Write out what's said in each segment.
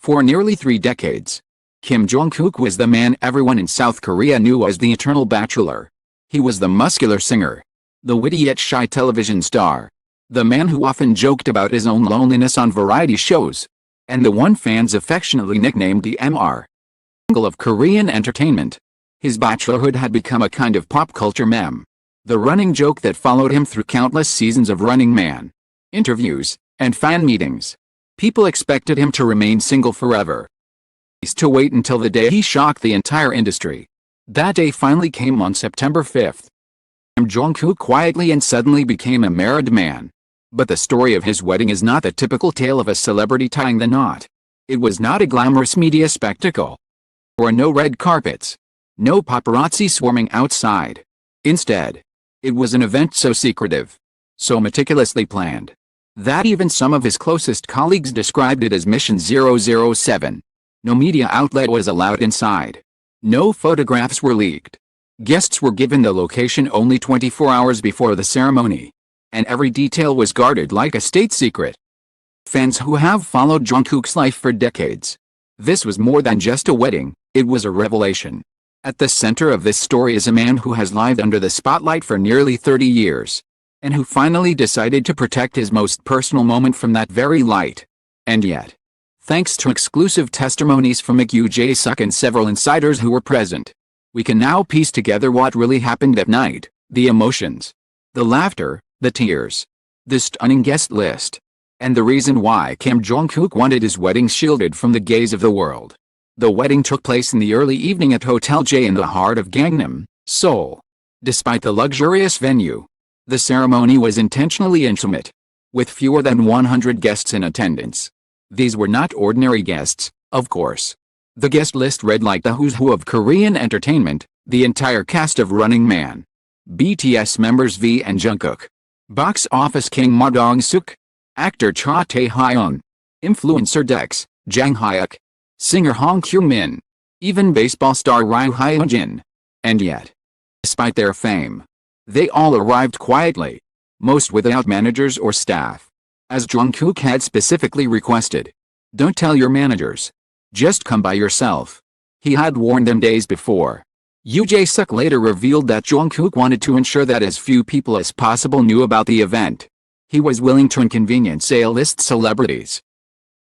For nearly 3 decades, Kim Jong-kook was the man everyone in South Korea knew as the eternal bachelor. He was the muscular singer, the witty yet shy television star, the man who often joked about his own loneliness on variety shows, and the one fans affectionately nicknamed the Mr. Single of Korean entertainment. His bachelorhood had become a kind of pop culture meme, the running joke that followed him through countless seasons of Running Man, interviews, and fan meetings. People expected him to remain single forever. To wait until the day he shocked the entire industry. That day finally came on September 5th. Kim Jong-kook quietly and suddenly became a married man. But the story of his wedding is not the typical tale of a celebrity tying the knot. It was not a glamorous media spectacle. There were no red carpets, no paparazzi swarming outside. Instead, it was an event so secretive, so meticulously planned, that even some of his closest colleagues described it as Mission 007. No media outlet was allowed inside. No photographs were leaked. Guests were given the location only 24 hours before the ceremony, and every detail was guarded like a state secret. Fans who have followed Jungkook's life for decades, this was more than just a wedding, it was a revelation. At the center of this story is a man who has lived under the spotlight for nearly 30 years, and who finally decided to protect his most personal moment from that very light. And yet, thanks to exclusive testimonies from Yoo Jae-suk and several insiders who were present, we can now piece together what really happened that night, the emotions, the laughter, the tears, the stunning guest list, and the reason why Kim Jong-kook wanted his wedding shielded from the gaze of the world. The wedding took place in the early evening at Hotel J in the heart of Gangnam, Seoul. Despite the luxurious venue, the ceremony was intentionally intimate, with fewer than 100 guests in attendance. These were not ordinary guests, of course. The guest list read like the who's who of Korean entertainment, the entire cast of Running Man, BTS members V and Jungkook, box office king Ma Dong-suk, actor Cha Tae-hyun, influencer Dex, Jang Hyuk, singer Hong Kyu-min, even baseball star Ryu Hyun-jin. And yet, despite their fame, they all arrived quietly, most without managers or staff. As Jungkook had specifically requested, "Don't tell your managers. Just come by yourself." He had warned them days before. Yoo Jae-suk later revealed that Jungkook wanted to ensure that as few people as possible knew about the event. He was willing to inconvenience A-list celebrities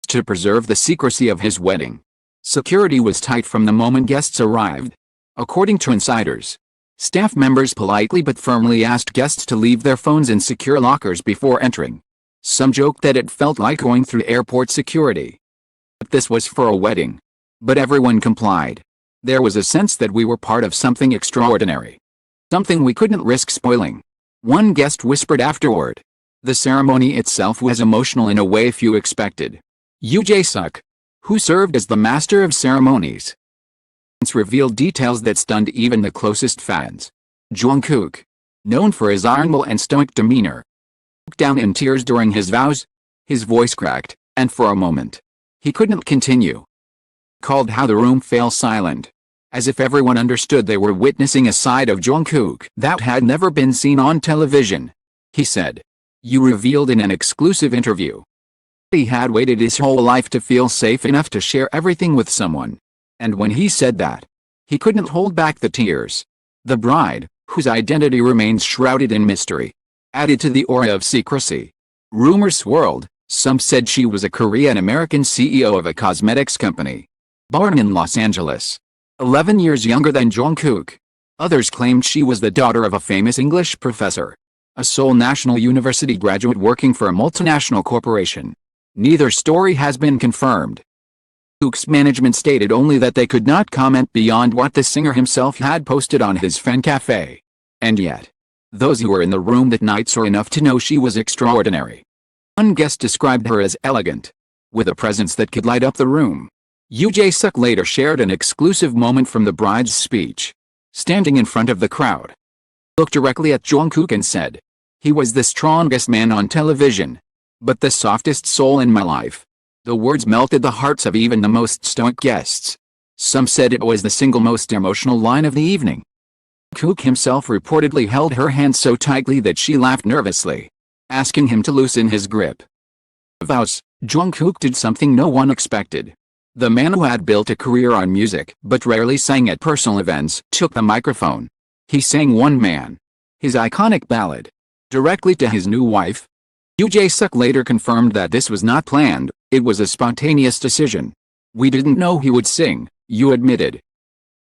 to preserve the secrecy of his wedding. Security was tight from the moment guests arrived. According to insiders, staff members politely but firmly asked guests to leave their phones in secure lockers before entering. Some joked that it felt like going through airport security. But this was for a wedding. But everyone complied. There was a sense that we were part of something extraordinary. Something we couldn't risk spoiling. One guest whispered afterward. The ceremony itself was emotional in a way few expected. Yoo Jae-suk, who served as the master of ceremonies, revealed details that stunned even the closest fans. Jungkook, known for his honorable and stoic demeanor, broke down in tears during his vows. His voice cracked, and for a moment, he couldn't continue. Called how the room fell silent, as if everyone understood they were witnessing a side of Jungkook that had never been seen on television. He said, "You revealed in an exclusive interview. He had waited his whole life to feel safe enough to share everything with someone." And when he said that, he couldn't hold back the tears. The bride, whose identity remains shrouded in mystery, added to the aura of secrecy. Rumors swirled. Some said she was a Korean-American CEO of a cosmetics company, born in Los Angeles, 11 years younger than Jungkook. Others claimed she was the daughter of a famous English professor, a Seoul National University graduate working for a multinational corporation. Neither story has been confirmed. Jungkook's management stated only that they could not comment beyond what the singer himself had posted on his fan cafe. And yet, those who were in the room that night saw enough to know she was extraordinary. One guest described her as elegant, with a presence that could light up the room. Yoo Jae-suk later shared an exclusive moment from the bride's speech. Standing in front of the crowd, he looked directly at Jungkook and said, "He was the strongest man on television, but the softest soul in my life." The words melted the hearts of even the most stoic guests. Some said it was the single most emotional line of the evening. Jungkook himself reportedly held her hand so tightly that she laughed nervously, asking him to loosen his grip. Vows, Jungkook did something no one expected. The man who had built a career on music but rarely sang at personal events took the microphone. He sang One Man, his iconic ballad, directly to his new wife. Yoo Jae-suk later confirmed that this was not planned, it was a spontaneous decision. "We didn't know he would sing," Yoo admitted.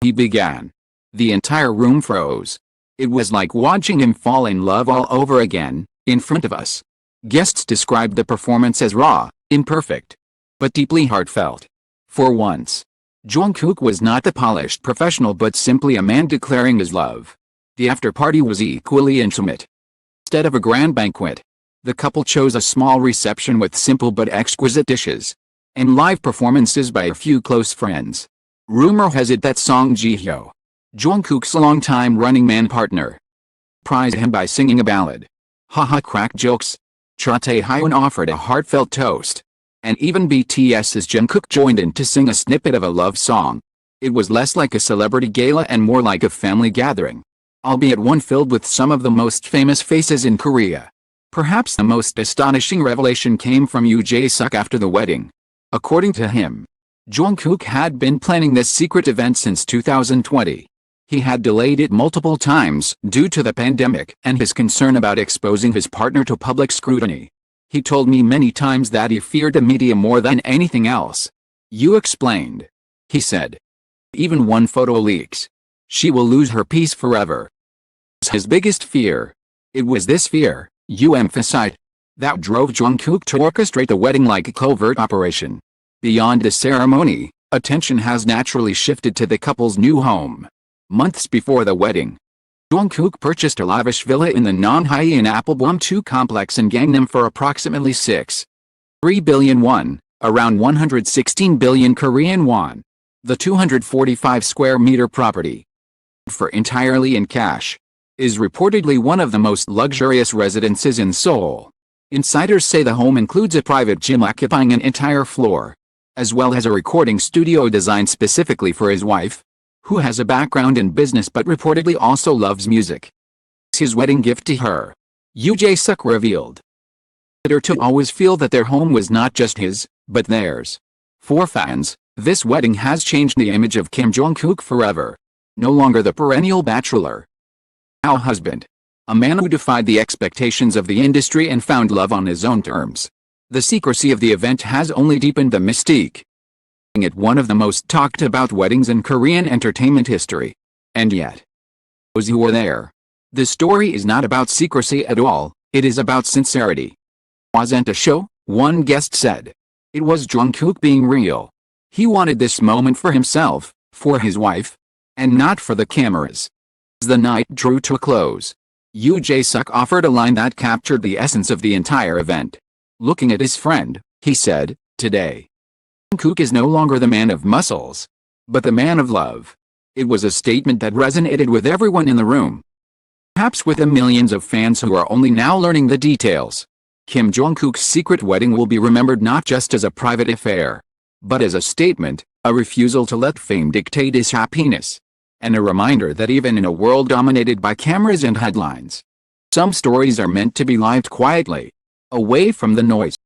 He began. The entire room froze. It was like watching him fall in love all over again, in front of us. Guests described the performance as raw, imperfect, but deeply heartfelt. For once, Jong-kook was not the polished professional but simply a man declaring his love. The after-party was equally intimate. Instead of a grand banquet, the couple chose a small reception with simple but exquisite dishes, and live performances by a few close friends. Rumor has it that Song Ji-hyo, Jong-kook's longtime running man partner, surprised him by singing a ballad. Haha, crack jokes. Cha Tae-hyun offered a heartfelt toast, and even BTS's Jong-kook joined in to sing a snippet of a love song. It was less like a celebrity gala and more like a family gathering, albeit one filled with some of the most famous faces in Korea. Perhaps the most astonishing revelation came from Yoo Jae-suk after the wedding. According to him, Jong-kook had been planning this secret event since 2020. He had delayed it multiple times due to the pandemic and his concern about exposing his partner to public scrutiny. "He told me many times that he feared the media more than anything else," Yoo explained. He said, "Even one photo leaks, she will lose her peace forever." His biggest fear. It was this fear, Yoo emphasized, that drove Jong-kook to orchestrate the wedding like a covert operation. Beyond the ceremony, attention has naturally shifted to the couple's new home. Months before the wedding, Jong-kook purchased a lavish villa in the Nonhyeon Appleblom 2 complex in Gangnam for approximately 6.3 billion won, around 116 billion Korean won. The 245 square meter property, for entirely in cash, is reportedly one of the most luxurious residences in Seoul. Insiders say the home includes a private gym occupying an entire floor, as well as a recording studio designed specifically for his wife, who has a background in business but reportedly also loves music. His wedding gift to her, Yoo Jae-suk revealed. Her to always feel that their home was not just his, but theirs. For fans, this wedding has changed the image of Kim Jong-kook forever. No longer the perennial bachelor, now husband. A man who defied the expectations of the industry and found love on his own terms. The secrecy of the event has only deepened the mystique, making it one of the most talked about weddings in Korean entertainment history. And yet, those who were there. The story is not about secrecy at all, it is about sincerity. Wasn't a show, one guest said. It was Jong-kook being real. He wanted this moment for himself, for his wife, and not for the cameras. As the night drew to a close, Yoo Jae-suk offered a line that captured the essence of the entire event. Looking at his friend, he said, "Today, Jong-kook is no longer the man of muscles, but the man of love." It was a statement that resonated with everyone in the room. Perhaps with the millions of fans who are only now learning the details. Kim Jong-kook's secret wedding will be remembered not just as a private affair, but as a statement, a refusal to let fame dictate his happiness, and a reminder that even in a world dominated by cameras and headlines, some stories are meant to be lived quietly, away from the noise.